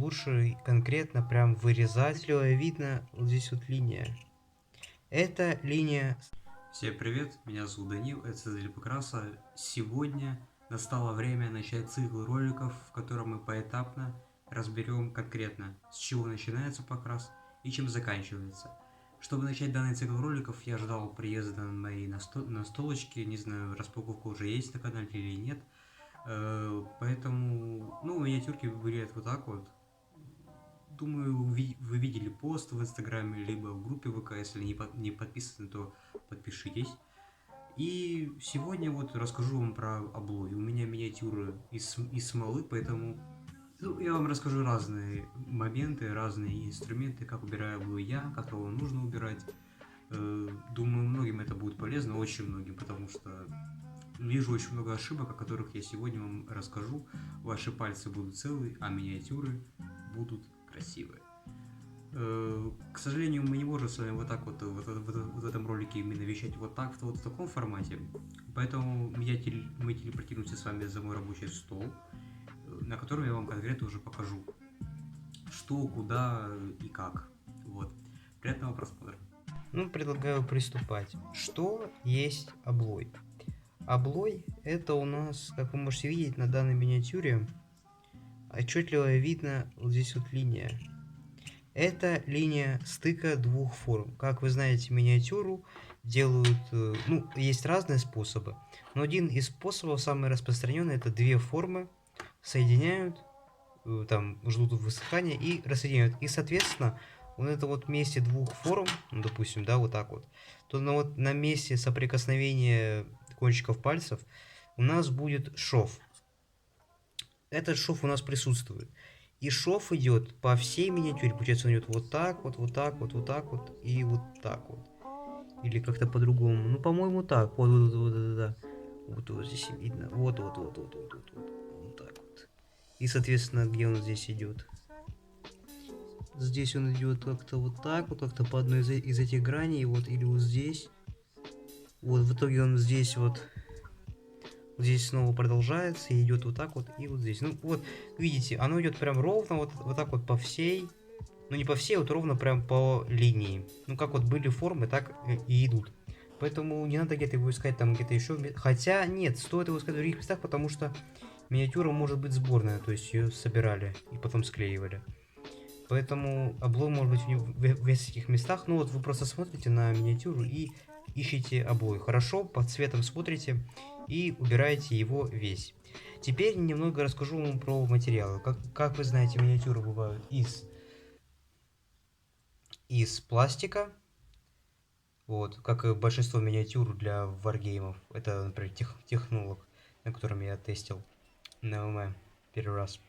лучше конкретно прям вырезать. Видно, вот здесь вот линия. Это линия. Всем привет, меня зовут Данил, это Создатель Покраса. Сегодня настало время начать цикл роликов, в котором мы поэтапно разберем конкретно, с чего начинается покрас и чем заканчивается. Чтобы начать данный цикл роликов, я ждал приезда моей настолочки, не знаю, распаковка уже есть на канале или нет. Поэтому, миниатюрки выглядят вот так вот. Думаю, вы видели пост в Инстаграме, либо в группе ВК, если не подписаны, то подпишитесь. И сегодня вот расскажу вам про облой. У меня миниатюры из смолы, поэтому я вам расскажу разные моменты, разные инструменты, как убираю облой я, как его нужно убирать. Думаю, многим это будет полезно, очень многим, потому что вижу очень много ошибок, о которых я сегодня вам расскажу. Ваши пальцы будут целые, а миниатюры будут красивые. К сожалению, мы не можем с вами вот так вот в этом ролике именно вещать вот так, вот в таком формате. Поэтому мы телепортируемся с вами за мой рабочий стол, на котором я вам конкретно уже покажу, что, куда и как. Вот. Приятного просмотра. Предлагаю приступать. Что есть облой? Облой это у нас, как вы можете видеть на данной миниатюре, отчетливо видно вот здесь вот линия. Это линия стыка двух форм. Как вы знаете, миниатюру делают, есть разные способы, но один из способов, самый распространенный, это две формы соединяют, там ждут высыхания и рассоединяют. И, соответственно, вот это вот месте двух форм, допустим, да, вот так вот, то на месте соприкосновения кончиков пальцев у нас будет шов. Этот шов у нас присутствует. И шов идет по всей миниатюре. Получается, он идет вот так вот, вот так вот, вот так вот и вот так вот. Или как-то по-другому. По-моему, так. Вот здесь видно. Вот так вот. И, соответственно, где он здесь идет? Здесь он идет как-то вот так вот, как-то по одной из этих граней, вот, или вот здесь. Вот, в итоге он здесь вот. Здесь снова продолжается и идет вот так вот и вот здесь. Вот, видите, оно идет прям ровно, вот так вот по всей. Не по всей, вот ровно прям по линии. Как вот были формы, так и идут. Поэтому не надо где-то его искать там где-то еще. Хотя нет, стоит его искать в других местах, потому что миниатюра может быть сборная, то есть ее собирали и потом склеивали. Поэтому облой может быть в нескольких местах. Вот вы просто смотрите на миниатюру и ищите обои. Хорошо, по цветам смотрите и убираете его весь. Теперь немного расскажу вам про материалы. Как вы знаете, миниатюры бывают из пластика. Вот, как и большинство миниатюр для варгеймов. Это, например, технолог, на котором я тестил на УМ первый раз.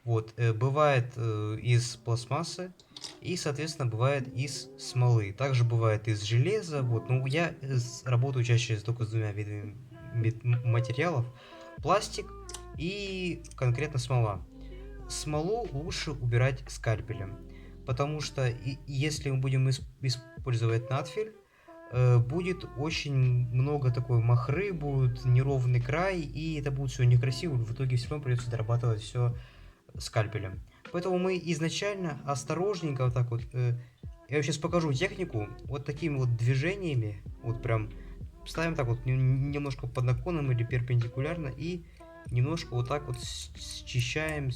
Вот, бывает из пластмассы и, соответственно, бывает из смолы. Также бывает из железа. Вот, я работаю чаще только с двумя видами материалов. Пластик и конкретно смола. Смолу лучше убирать скальпелем, потому что если мы будем использовать надфиль, будет очень много такой махры, будет неровный край, и это будет все некрасиво, в итоге все равно придется дорабатывать все скальпелем. Поэтому мы изначально осторожненько вот так вот, я вам сейчас покажу технику, вот такими вот движениями, вот прям ставим так вот немножко под наклоном или перпендикулярно и немножко вот так вот счищаем.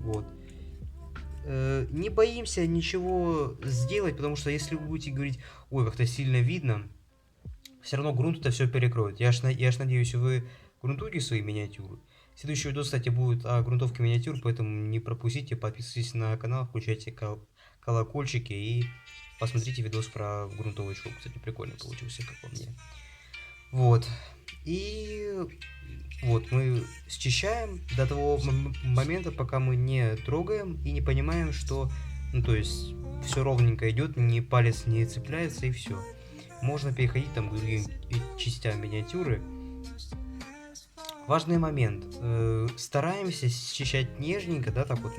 Вот. Не боимся ничего сделать, потому что если вы будете говорить, ой, как-то сильно видно, все равно грунт это все перекроет. Я ж надеюсь, вы грунтуете свои миниатюры. Следующий видео, кстати, будет о грунтовке миниатюр, поэтому не пропустите, подписывайтесь на канал, включайте колокольчики и посмотрите видос про грунтовочку. Кстати, прикольно получился, как по мне. Вот. И вот мы счищаем до того момента, пока мы не трогаем и не понимаем, что, то есть все ровненько идет, ни палец не цепляется и все. Можно переходить там к другим частям миниатюры. Важный момент. Стараемся счищать нежненько, да, так вот,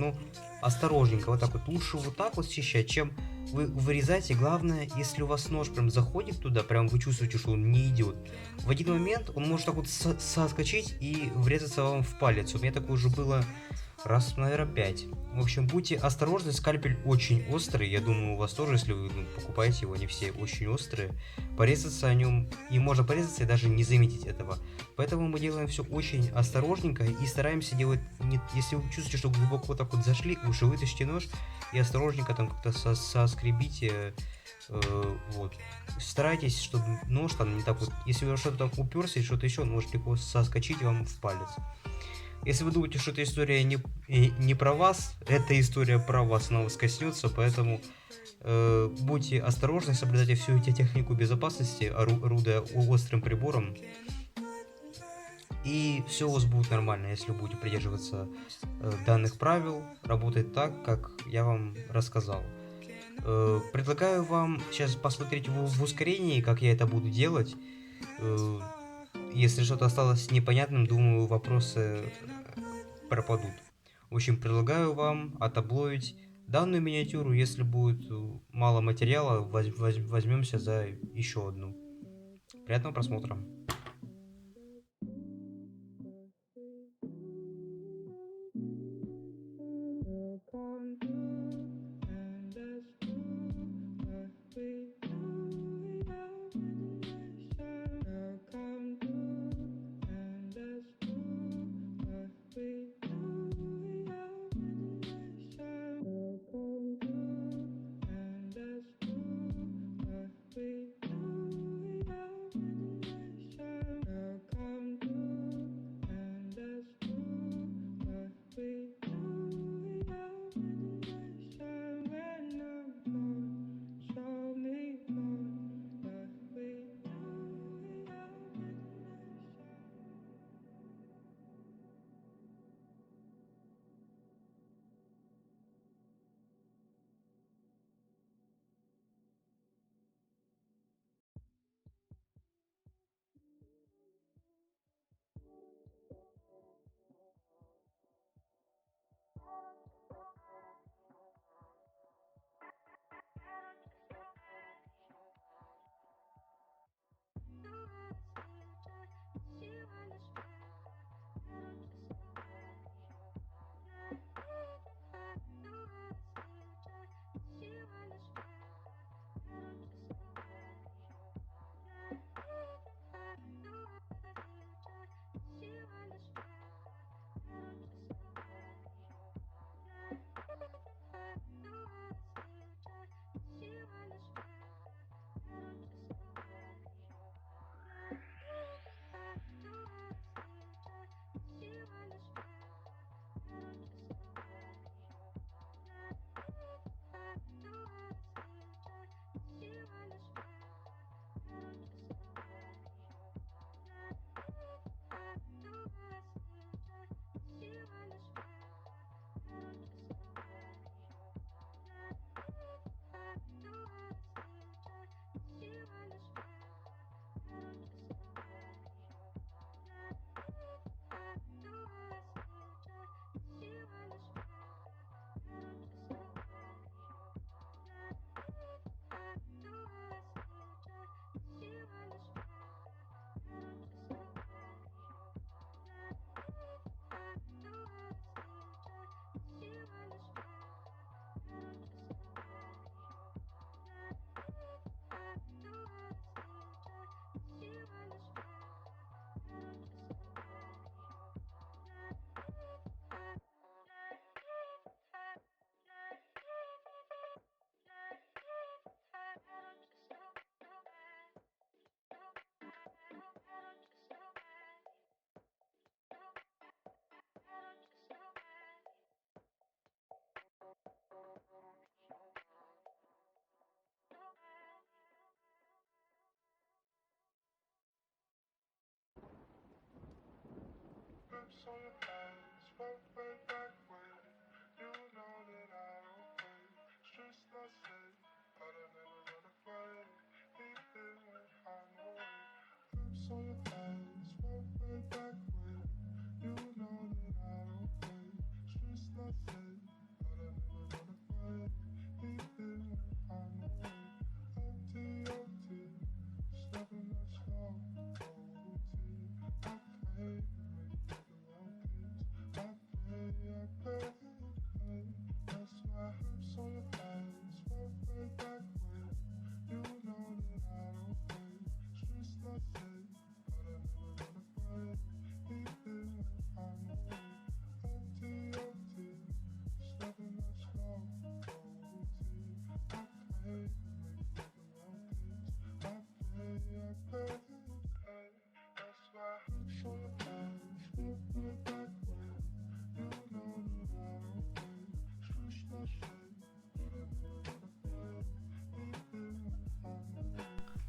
осторожненько, вот так вот. Лучше вот так вот счищать, чем вы вырезаете, главное, если у вас нож прям заходит туда, прям вы чувствуете, что он не идет. В один момент он может так вот соскочить и врезаться вам в палец. У меня такое уже было раз, наверное, 5. В общем, будьте осторожны, скальпель очень острый. Я думаю, у вас тоже, если вы покупаете его, они все очень острые. Порезаться о нем, и можно порезаться и даже не заметить этого. Поэтому мы делаем все очень осторожненько и стараемся делать, не, если вы чувствуете, что глубоко так вот зашли, лучше вытащите нож и осторожненько там как-то соскребите. Вот. Старайтесь, чтобы нож там не так вот, если вы что-то там уперся или что-то еще, он может легко соскочить вам в палец. Если вы думаете, что эта история не про вас, эта история про вас, она вас коснется, поэтому будьте осторожны, соблюдайте всю эту технику безопасности, орудуя острым прибором, и все у вас будет нормально, если вы будете придерживаться данных правил, работать так, как я вам рассказал. Предлагаю вам сейчас посмотреть в ускорении, как я это буду делать. Э, Если что-то осталось непонятным, думаю, вопросы пропадут. В общем, предлагаю вам отаблоить данную миниатюру. Если будет мало материала, возьмемся за еще одну. Приятного просмотра.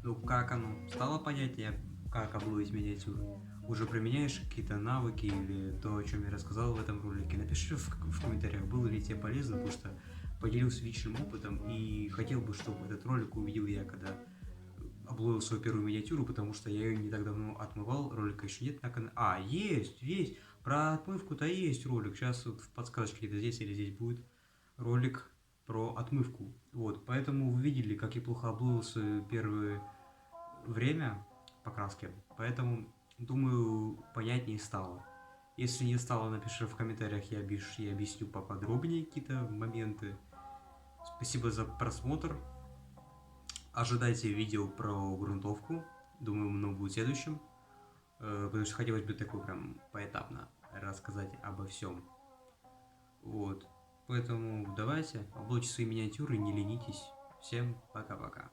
Ну, как оно? Стало понятнее, как обловить миниатюры? Уже применяешь какие-то навыки или то, о чем я рассказал в этом ролике? Напиши в комментариях, было ли тебе полезно, потому что поделился личным опытом и хотел бы, чтобы этот ролик увидел я, когда обловил свою первую миниатюру, потому что я ее не так давно отмывал, ролика еще нет на канале. А, есть! Про отмывку-то есть ролик, сейчас вот в подсказочке где-то здесь или здесь будет ролик про отмывку. Вот, поэтому вы видели, как я плохо обловился первое время покраски, поэтому, думаю, понятнее стало. Если не стало, напиши в комментариях, я объясню поподробнее какие-то моменты. Спасибо за просмотр. Ожидайте видео про грунтовку. Думаю, много будет в следующем. Потому что хотелось бы такой прям поэтапно рассказать обо всем. Вот. Поэтому давайте, облойте свои миниатюры, не ленитесь. Всем пока-пока.